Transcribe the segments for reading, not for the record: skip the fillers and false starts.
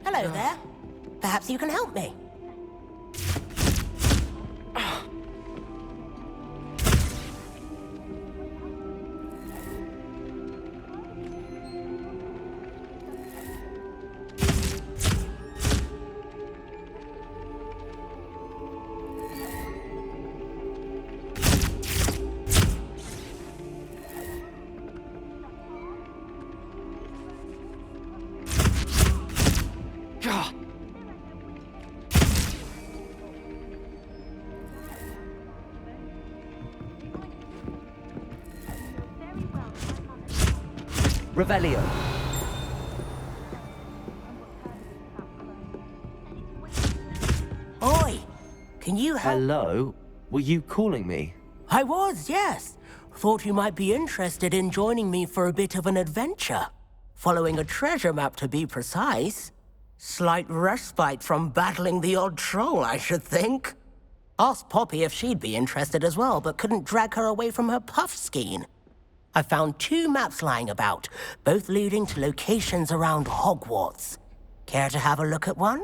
Hello there. Perhaps you can help me. Revelio. Oi! Can you help? Hello? Were you calling me? I was, yes. Thought you might be interested in joining me for a bit of an adventure. Following a treasure map, to be precise. Slight respite from battling the odd troll, I should think. Asked Poppy if she'd be interested as well, but couldn't drag her away from her puff skein. I found 2 maps lying about, both leading to locations around Hogwarts. Care to have a look at one?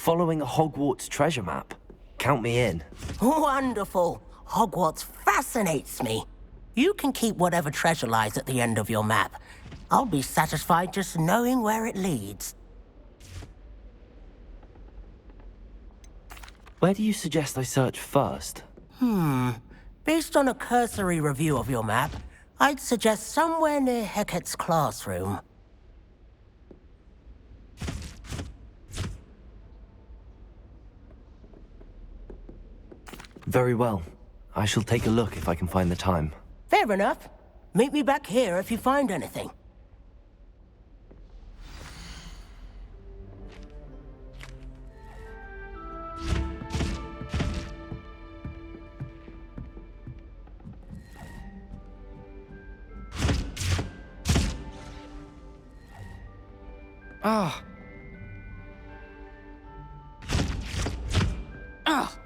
Following a Hogwarts treasure map? Count me in. Wonderful. Hogwarts fascinates me. You can keep whatever treasure lies at the end of your map. I'll be satisfied just knowing where it leads. Where do you suggest I search first? Based on a cursory review of your map, I'd suggest somewhere near Hecat's classroom. Very well. I shall take a look if I can find the time. Fair enough. Meet me back here if you find anything. Ah! Ah!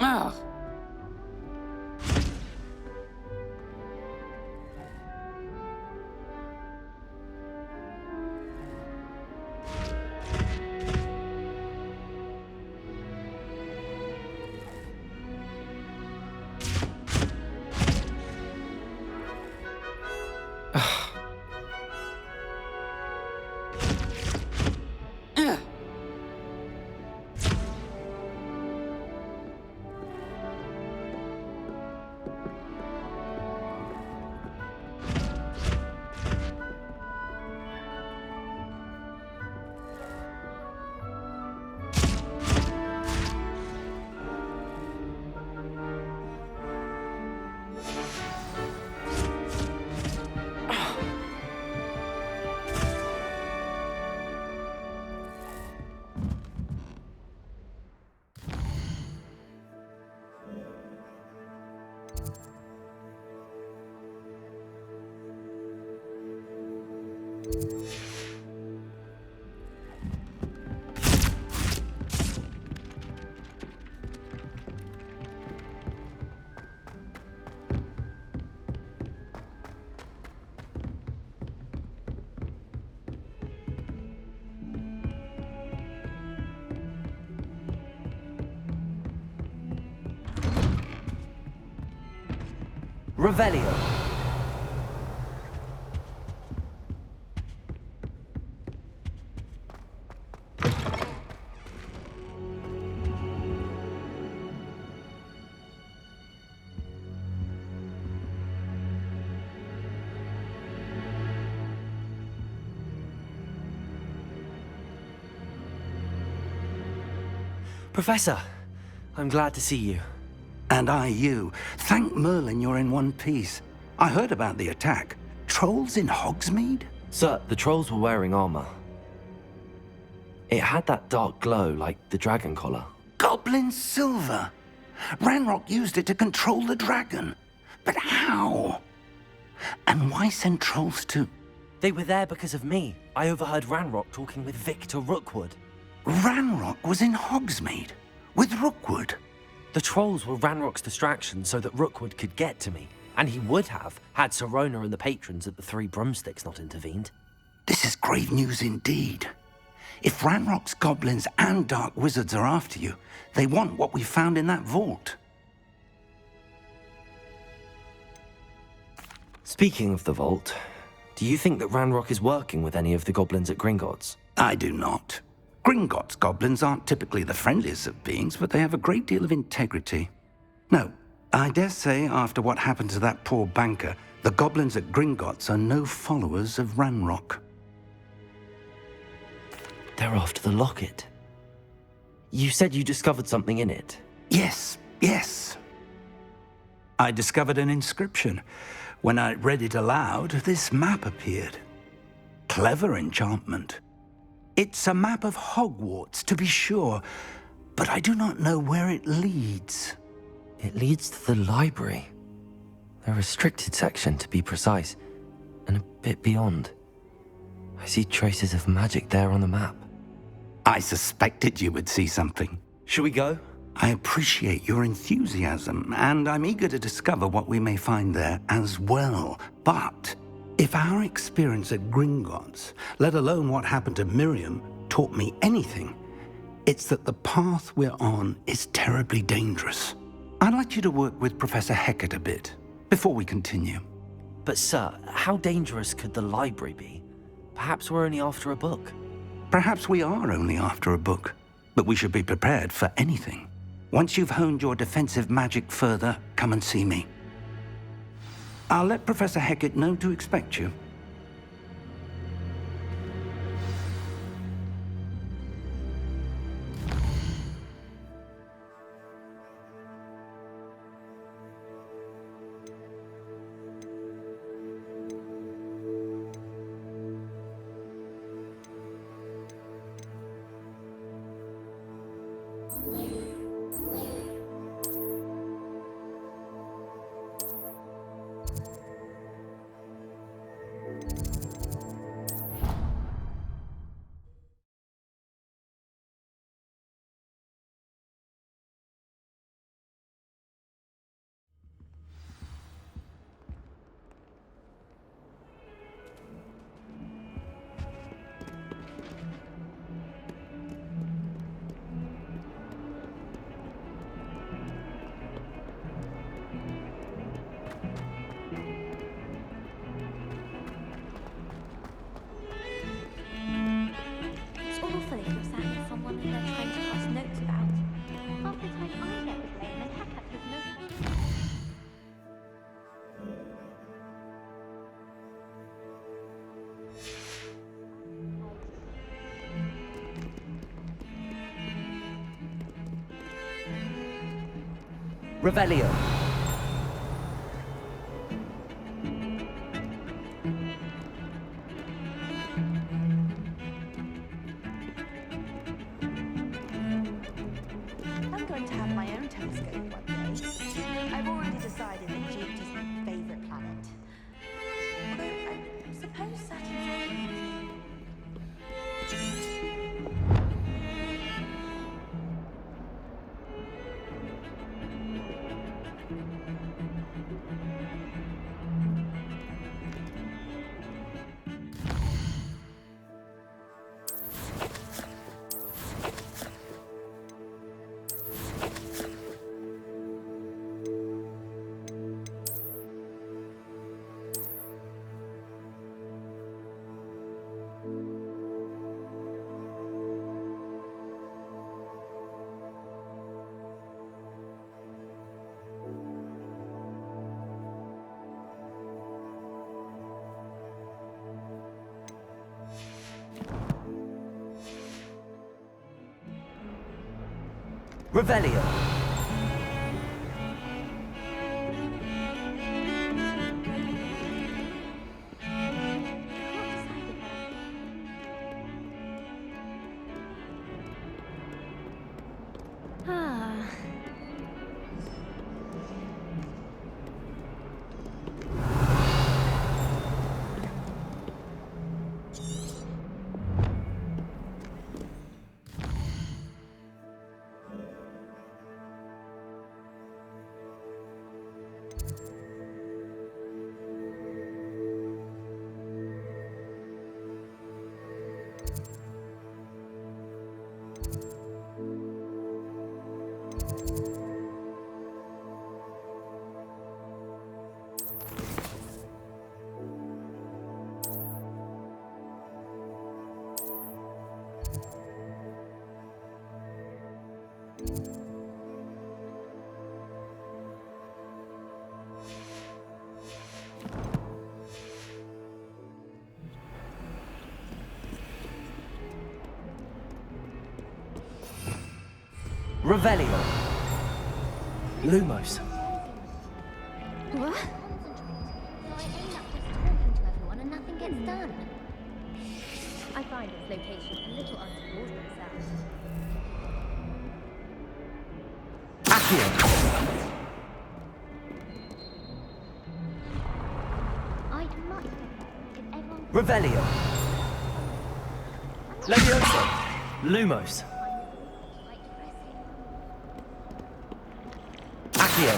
Ah! Revelio. Professor, I'm glad to see you. And I you. Thank Merlin you're in one piece. I heard about the attack. Trolls in Hogsmeade? Sir, the trolls were wearing armor. It had that dark glow like the dragon collar. Goblin silver! Ranrock used it to control the dragon. But how? And why send trolls to... They were there because of me. I overheard Ranrock talking with Victor Rookwood. Ranrock was in Hogsmeade? With Rookwood? The trolls were Ranrock's distraction so that Rookwood could get to me. And he would have, had Sirona and the patrons at the Three Broomsticks not intervened. This is grave news indeed. If Ranrock's goblins and dark wizards are after you, they want what we found in that vault. Speaking of the vault, do you think that Ranrock is working with any of the goblins at Gringotts? I do not. Gringotts goblins aren't typically the friendliest of beings, but they have a great deal of integrity. No, I dare say after what happened to that poor banker, the goblins at Gringotts are no followers of Ranrock. They're after the locket. You said you discovered something in it. Yes. I discovered an inscription. When I read it aloud, this map appeared. Clever enchantment. It's a map of Hogwarts, to be sure, but I do not know where it leads. It leads to the library. The restricted section, to be precise, and a bit beyond. I see traces of magic there on the map. I suspected you would see something. Shall we go? I appreciate your enthusiasm, and I'm eager to discover what we may find there as well. But if our experience at Gringotts, let alone what happened to Miriam, taught me anything, it's that the path we're on is terribly dangerous. I'd like you to work with Professor Hecat a bit, before we continue. But sir, how dangerous could the library be? Perhaps we're only after a book. Perhaps we are only after a book, but we should be prepared for anything. Once you've honed your defensive magic further, come and see me. I'll let Professor Hecat know to expect you. It's awful if you're sat with someone that they're trying to pass notes about. Half the time I get the blame and Hecat has no... Revelio. I'm going to have my own telescope one day. I've already decided that Jupiter's my favourite planet. Although I suppose Saturn's okay. Revelio. Ah. Revelio. Lumos. What? So I end up just talking to everyone and nothing gets done. I find this location a little untoward myself. Accio. I'd much prefer if everyone Revelio. Levioso. Lumos. quite depressing. Accio.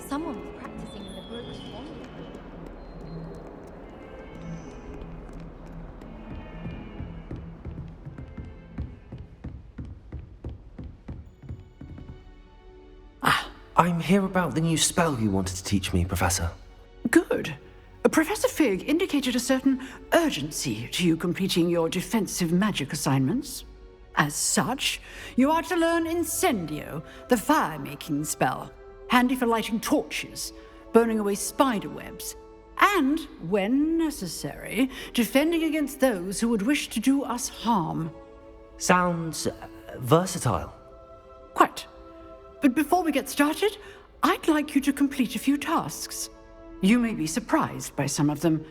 Someone was practicing in the Brooks Pond. I'm here about the new spell you wanted to teach me, Professor. Good. Professor Fig indicated a certain urgency to you completing your defensive magic assignments. As such, you are to learn Incendio, the fire-making spell, handy for lighting torches, burning away spider webs, and, when necessary, defending against those who would wish to do us harm. Sounds versatile. Quite. But before we get started, I'd like you to complete a few tasks. You may be surprised by some of them.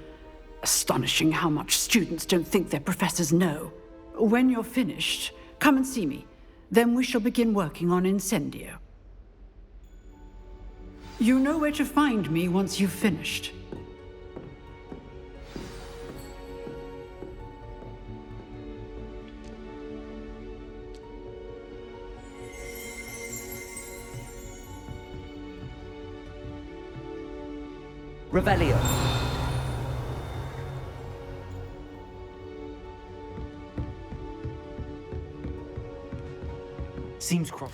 Astonishing how much students don't think their professors know. When you're finished, come and see me. Then we shall begin working on Incendio. You know where to find me once you've finished. Revelio. Seems cross.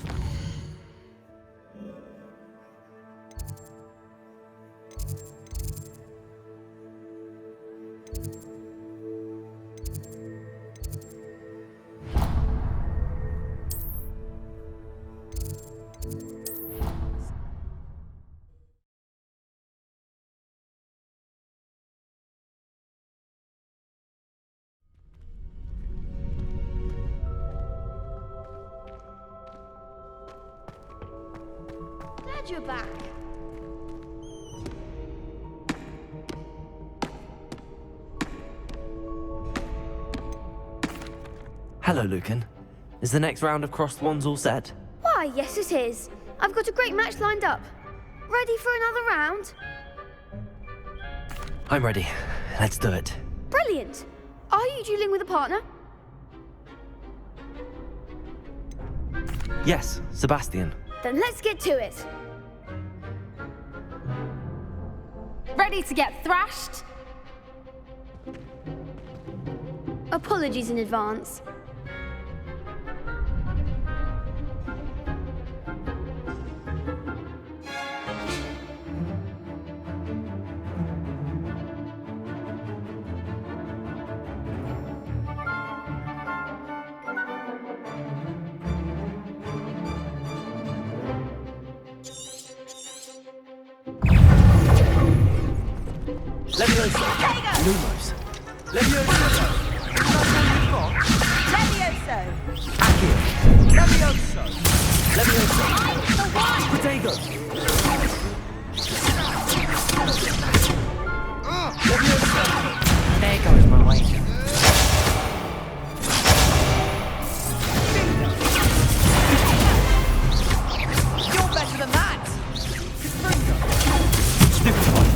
Glad you're back. Hello, Lucan. Is the next round of crossed wands all set? Why, yes it is. I've got a great match lined up. Ready for another round? I'm ready. Let's do it. Brilliant. Are you dueling with a partner? Yes, Sebastian. Then let's get to it. Ready to get thrashed? Apologies in advance. Levioso! Lumos! Levioso! Levioso! Accio! Levioso! Levioso! Protego! Levioso! There goes my way. You're better than that! Stupefy!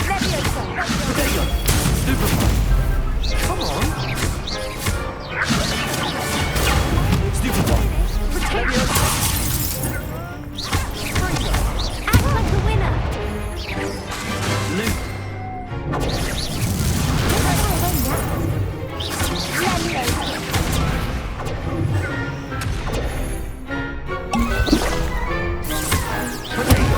Levioso! Protego! Stupefy! Come on! Stupefy! Levioso! Act like a winner. Luke! Protego!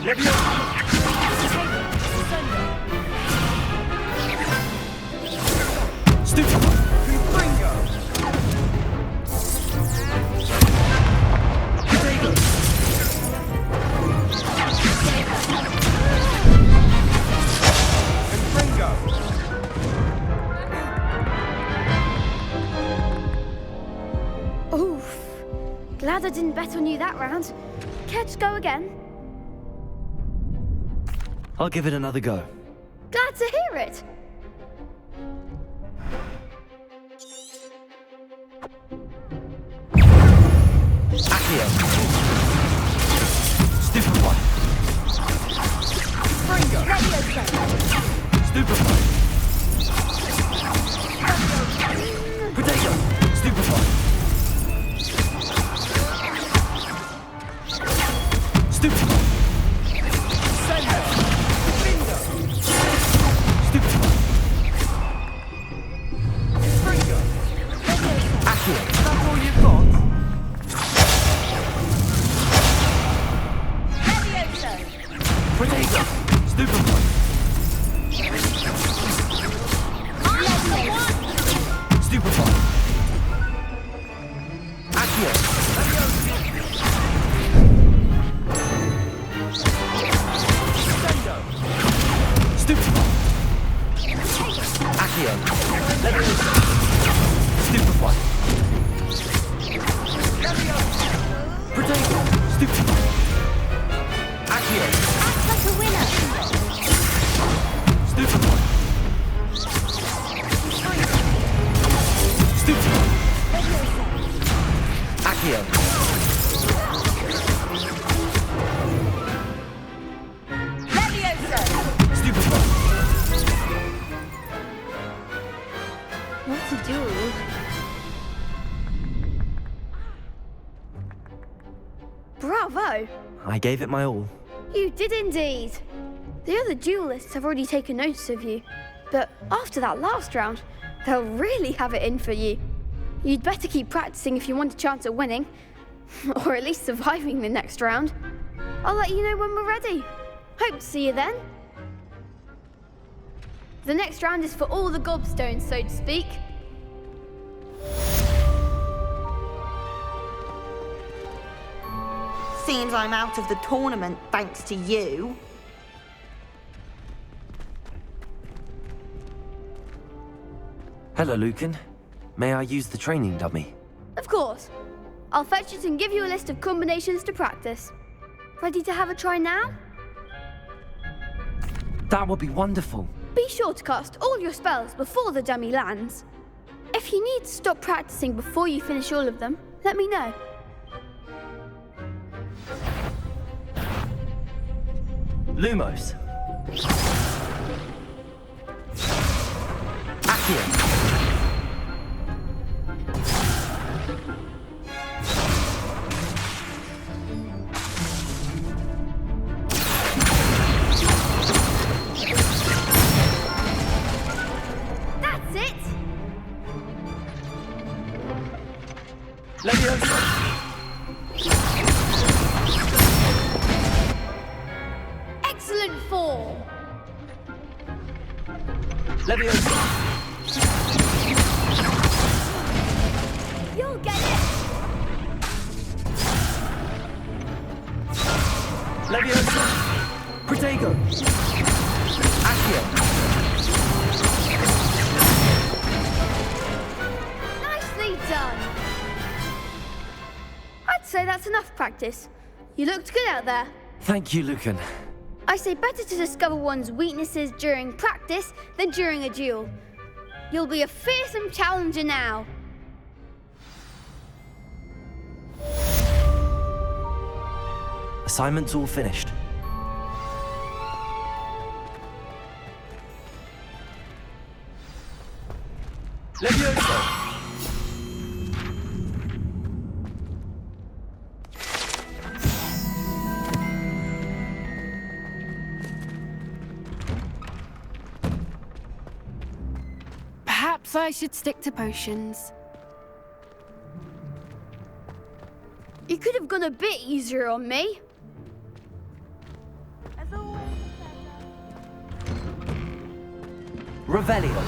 Levioso! Stupefy! Confringo! Protego! Confringo! Oof. Glad I didn't bet on you that round. Care to go again? I'll give it another go. Glad to hear it. Accio! Stupefy! Confringo! Stupefy! Protego! Stupefy! Stupefy! Sendo! Bingo! Stupefy! Confringo! Accio! That's all you've got? Protego! Stupefy! Stupefy! Accio! Sendo! Stupefy! Accio! Levioso! Stupefy! Protego! Stupefy! Accio! Act like a winner. Stupefy! Stupefy! Accio! Stupefy! What to do? Bravo! I gave it my all. You did indeed. The other duelists have already taken notice of you, but after that last round, they'll really have it in for you. You'd better keep practicing if you want a chance at winning, or at least surviving the next round. I'll let you know when we're ready. Hope to see you then. The next round is for all the gobstones, so to speak. Seems I'm out of the tournament thanks to you. Hello, Lucan. May I use the training dummy? Of course. I'll fetch it and give you a list of combinations to practice. Ready to have a try now? That would be wonderful. Be sure to cast all your spells before the dummy lands. If you need to stop practicing before you finish all of them, let me know. Lumos. Accio. That's it! Levioso. Excellent form! Levioso. Leviosa! Protego! Accio! Nicely done! I'd say that's enough practice. You looked good out there. Thank you, Lucan. I say better to discover one's weaknesses during practice than during a duel. You'll be a fearsome challenger now. Assignment's all finished. Leviosa! Perhaps I should stick to potions. You could have gone a bit easier on me. As always, Revelio.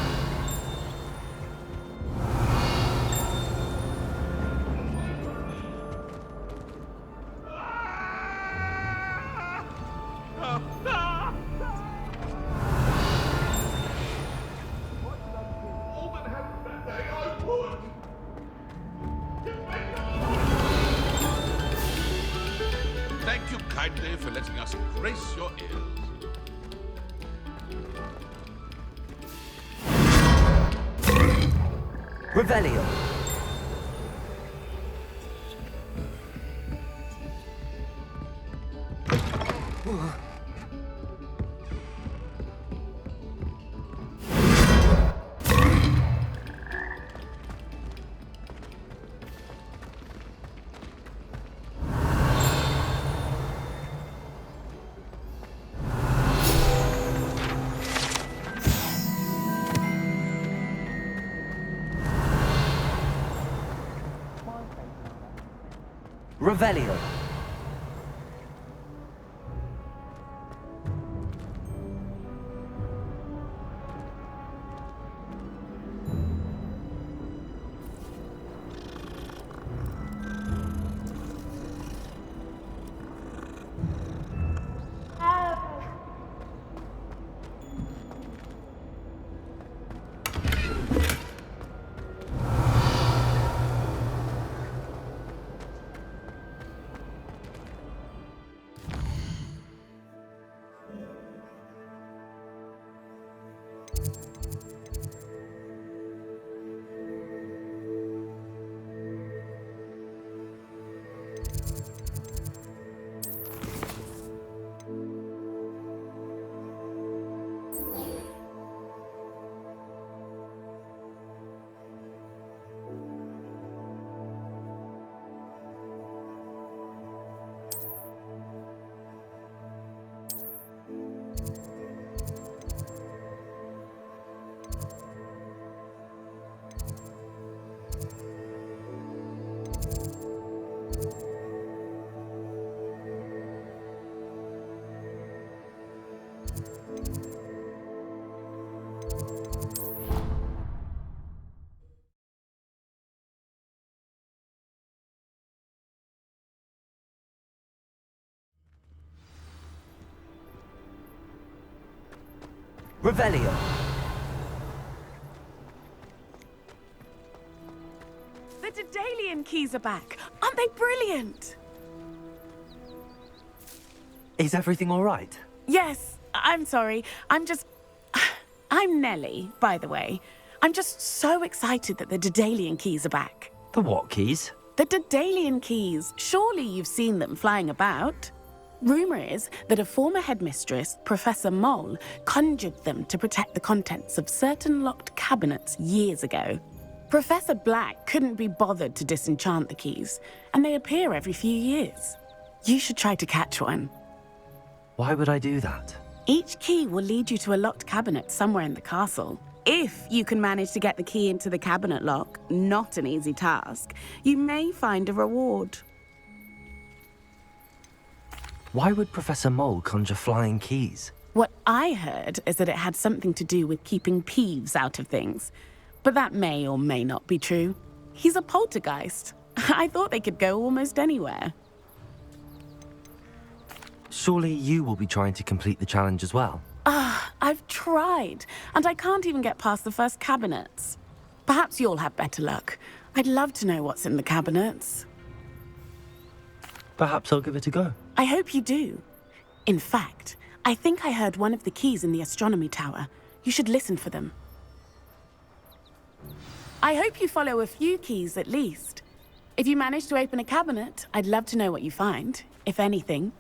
Thank you kindly for letting us grace your ears. Revelio. Revelio. Revelio. The Daedalian keys are back. Aren't they brilliant? Is everything all right? Yes, I'm sorry. I'm Nellie, by the way. I'm just so excited that the Daedalian keys are back. The what keys? The Daedalian keys. Surely you've seen them flying about. Rumour is that a former headmistress, Professor Mole, conjured them to protect the contents of certain locked cabinets years ago. Professor Black couldn't be bothered to disenchant the keys, and they appear every few years. You should try to catch one. Why would I do that? Each key will lead you to a locked cabinet somewhere in the castle. If you can manage to get the key into the cabinet lock, not an easy task, you may find a reward. Why would Professor Mole conjure flying keys? What I heard is that it had something to do with keeping Peeves out of things. But that may or may not be true. He's a poltergeist. I thought they could go almost anywhere. Surely you will be trying to complete the challenge as well? I've tried, and I can't even get past the first cabinets. Perhaps you'll have better luck. I'd love to know what's in the cabinets. Perhaps I'll give it a go. I hope you do. In fact, I think I heard one of the keys in the astronomy tower. You should listen for them. I hope you follow a few keys at least. If you manage to open a cabinet, I'd love to know what you find, if anything.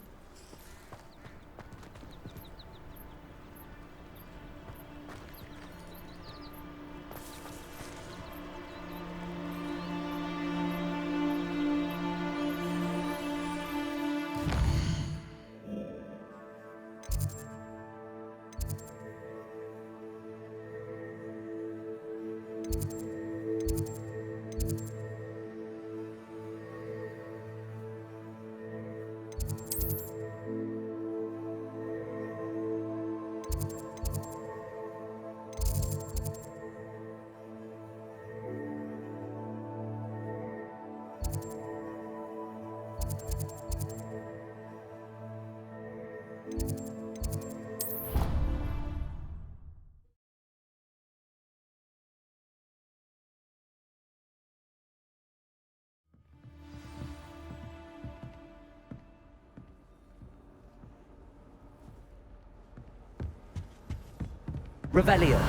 Revelio.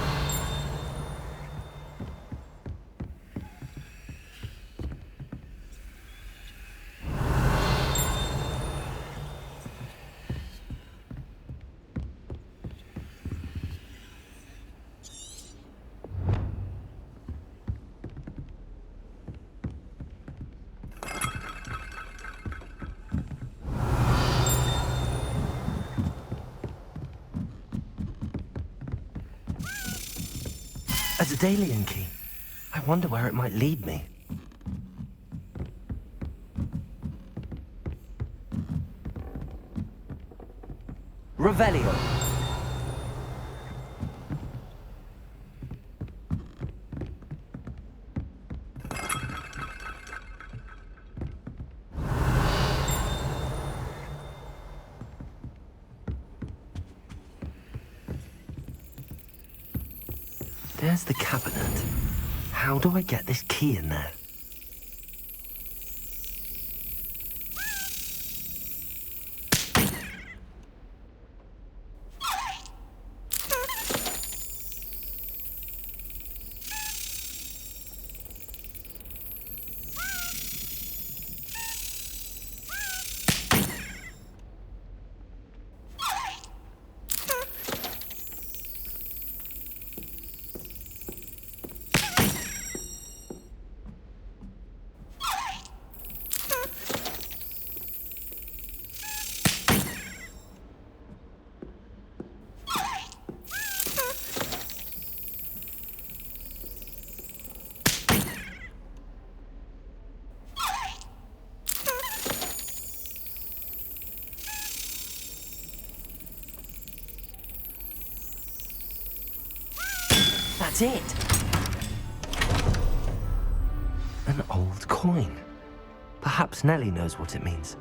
A Daedalian key. I wonder where it might lead me. Revelio. There's the cabinet. How do I get this key in there? That's it. An old coin. Perhaps Nellie knows what it means.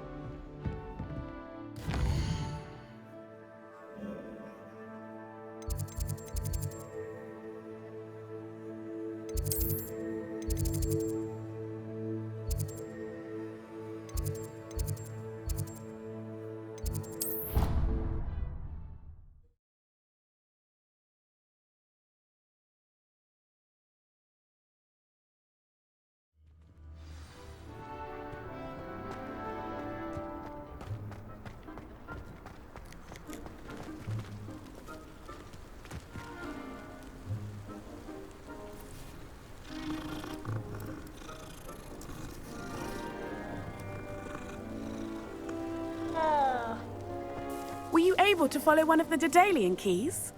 Were you able to follow one of the Daedalian keys?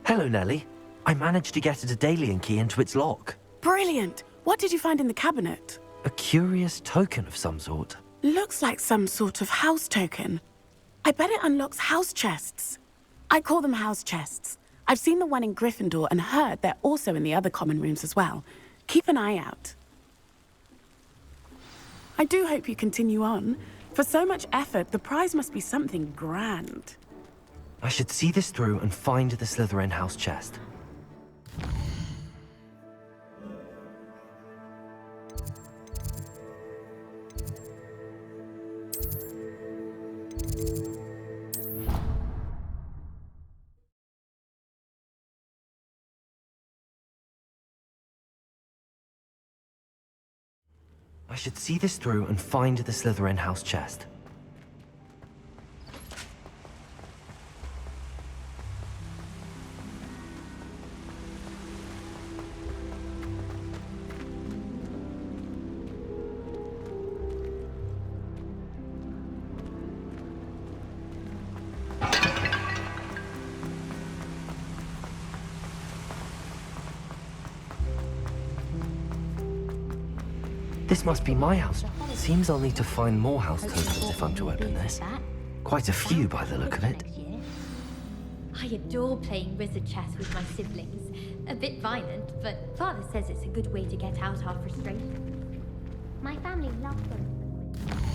Hello, Nellie. I managed to get a Daedalian key into its lock. Brilliant! What did you find in the cabinet? A curious token of some sort. Looks like some sort of house token. I bet it unlocks house chests. I call them house chests. I've seen the one in Gryffindor and heard they're also in the other common rooms as well. Keep an eye out. I do hope you continue on. For so much effort, the prize must be something grand. I should see this through and find the Slytherin house chest. I should see this through and find the Slytherin house chest. This must be my house. Seems I'll need to find more house tokens if I'm to open this. Quite a few by the look of it. I adore playing wizard chess with my siblings. A bit violent, but Father says it's a good way to get out our frustration. My family loves going to the quiz.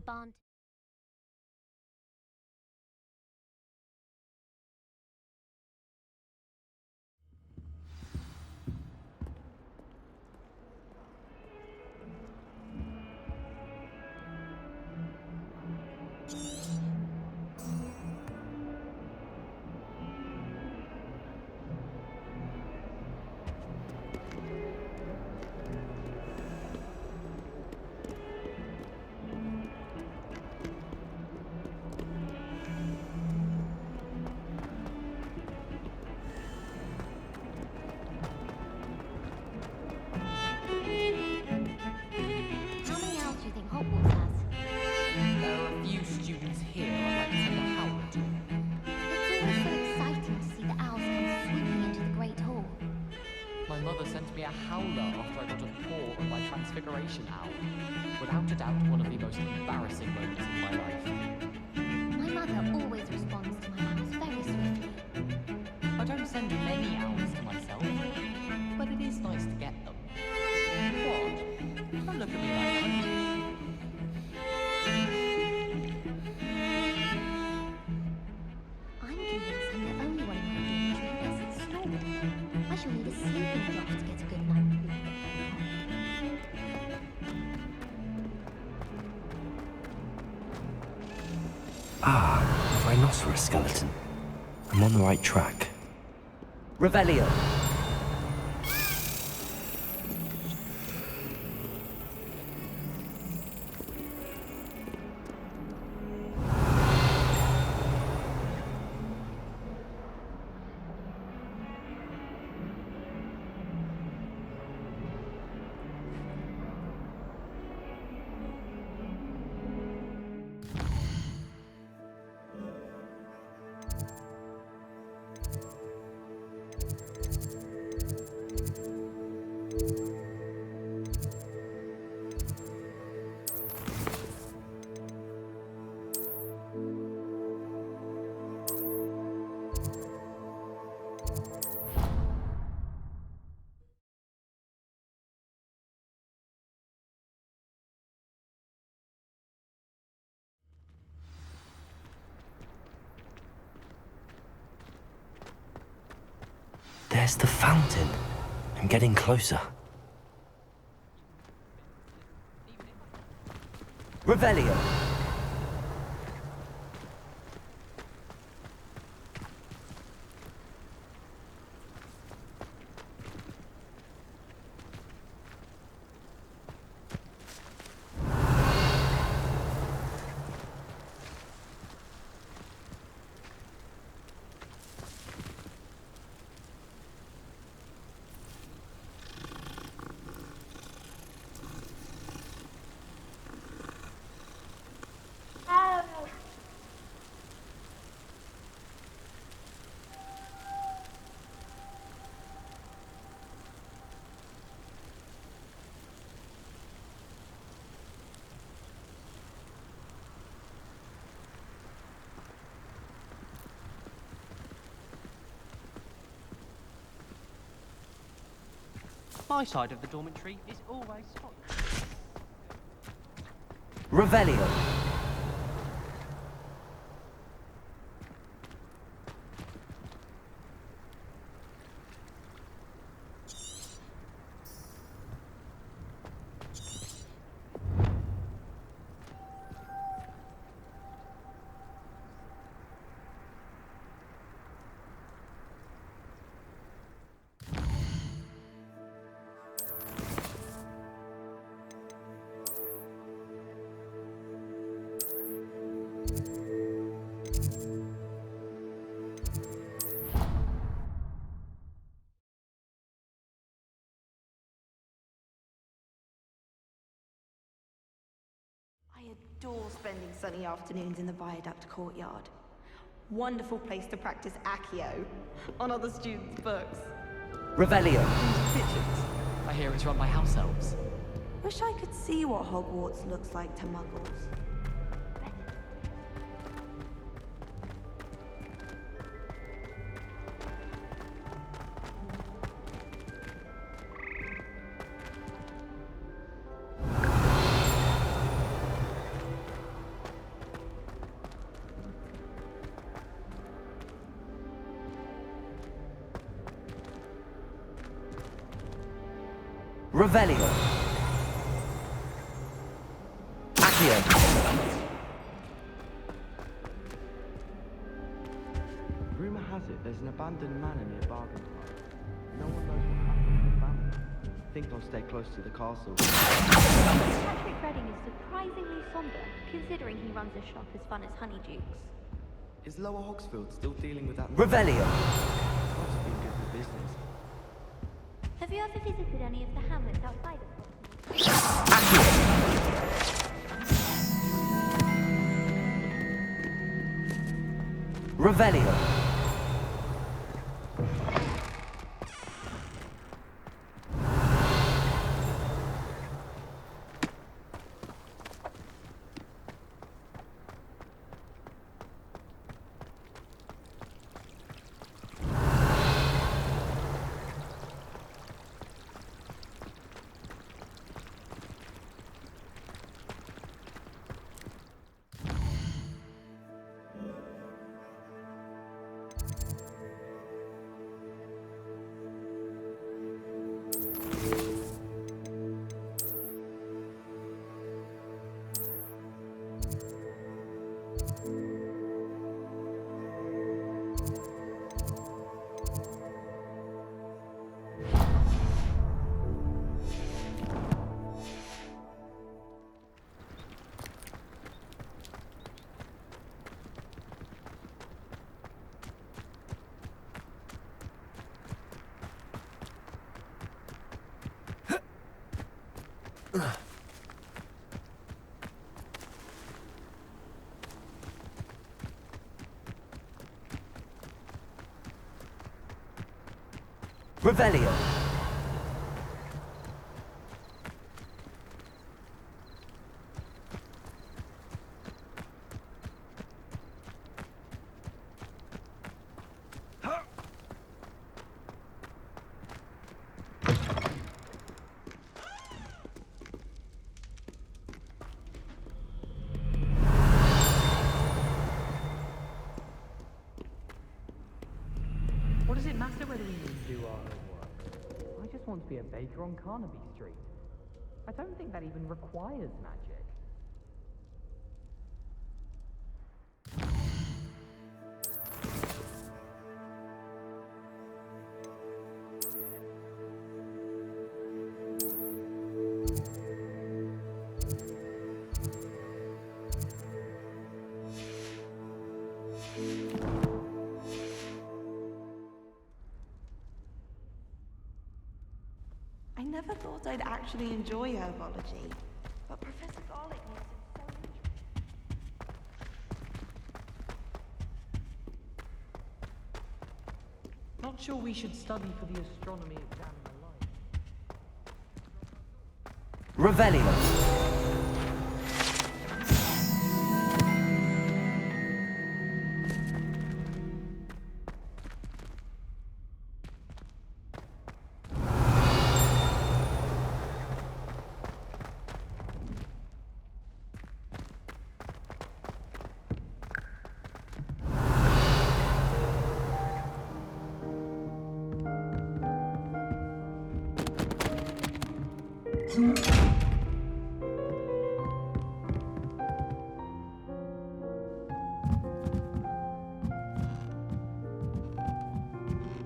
Bond. How many owls do you think Hogwarts has? There are a few students here I'd like to send a howler to. It's always so exciting to see the owls come swooping into the Great Hall. My mother sent me a howler after I got a paw on my transfiguration owl. Without a doubt, one of the most embarrassing moments in my life. My mother always responds to my owls very swiftly. I don't send many owls to myself, but it is nice to get them. What? Don't look at me like that. I'm convinced I'm the Ah, a rhinoceros skeleton. I'm on the right track. Revelio. There's the fountain. I'm getting closer. Revelio. My side of the dormitory is always spotless. Revelio. I adore spending sunny afternoons in the Viaduct courtyard. Wonderful place to practice Accio on other students' books. Revelio. Kitchens. I hear it's run by house elves. Wish I could see what Hogwarts looks like to muggles. Revelio. Accio. Rumor has it there's an abandoned manor near Bargain Park. No one knows what happened to the family. Think I'll stay close to the castle. Patrick Redding is surprisingly somber, considering he runs a shop as fun as Honeydukes. Is Lower Hogsfield still dealing with that? Revelio. Must be good for business. Have you ever visited any of the hamlets outside of Revelio. Revelio. What does it matter whether we do our own work? I just want to be a baker on Carnaby Street. I don't think that even requires magic. I never thought I'd actually enjoy herbology, but Professor Garlick makes it so interesting. Not sure we should study for the astronomy exam alone. Revelio.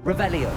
Revelio.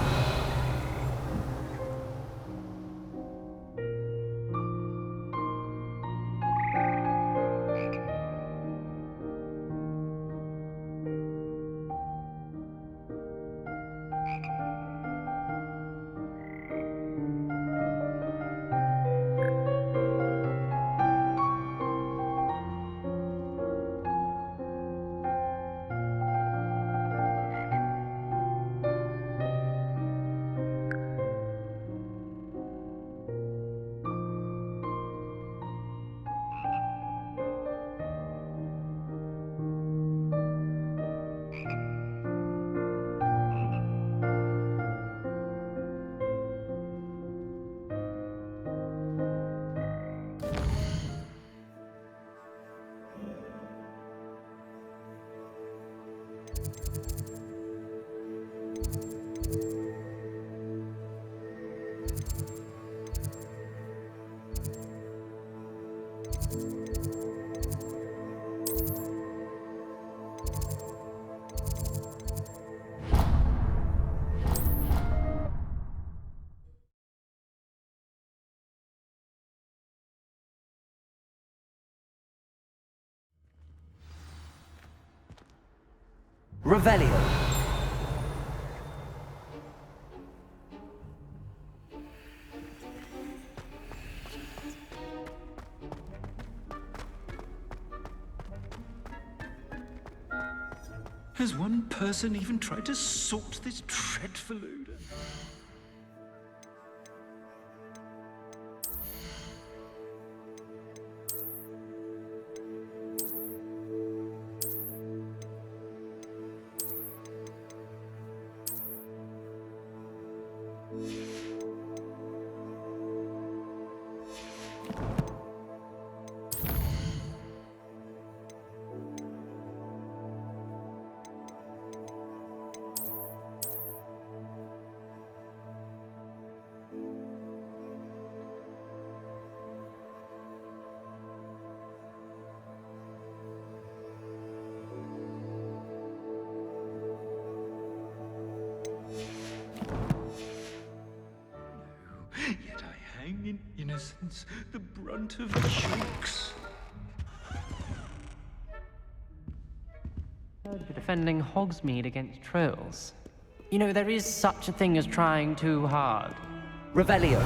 Revelio. Has one person even tried to sort this dreadful odor? Yet I hang in innocence the brunt of jokes. Heard you're defending Hogsmeade against trolls. You know, there is such a thing as trying too hard. Revelio.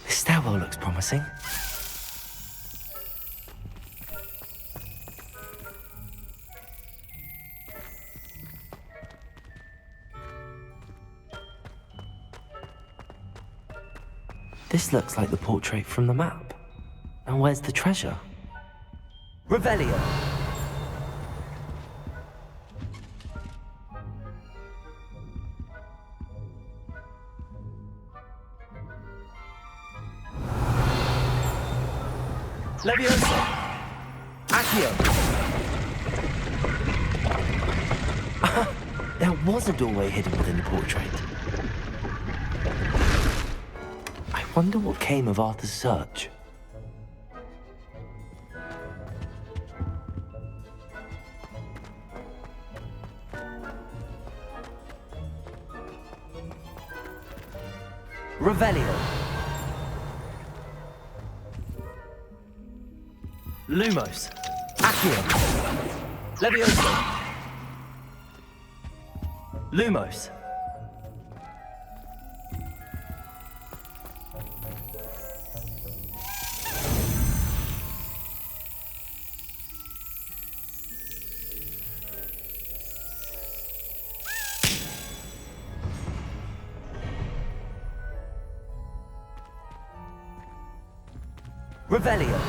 This stairwell looks promising. This looks like the portrait from the map. Now where's the treasure? Revelio. Leviosa. Accio. There was a doorway hidden within the portrait. I wonder what came of Arthur's search. Revelio. Lumos. Accio. Leviosa. Lumos. Revelio.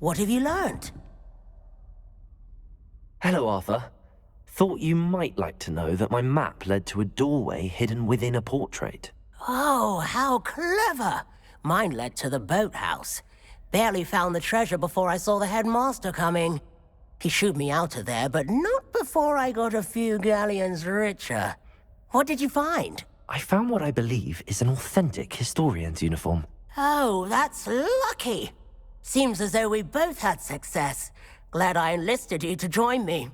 What have you learnt? Hello, Arthur. Thought you might like to know that my map led to a doorway hidden within a portrait. Oh, how clever! Mine led to the boathouse. Barely found the treasure before I saw the headmaster coming. He shooed me out of there, but not before I got a few galleons richer. What did you find? I found what I believe is an authentic historian's uniform. Oh, that's lucky. Seems as though we both had success. Glad I enlisted you to join me.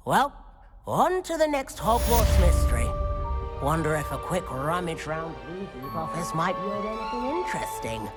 Well, on to the next Hogwarts mystery. Wonder if a quick rummage round Weasley's office might yield anything interesting.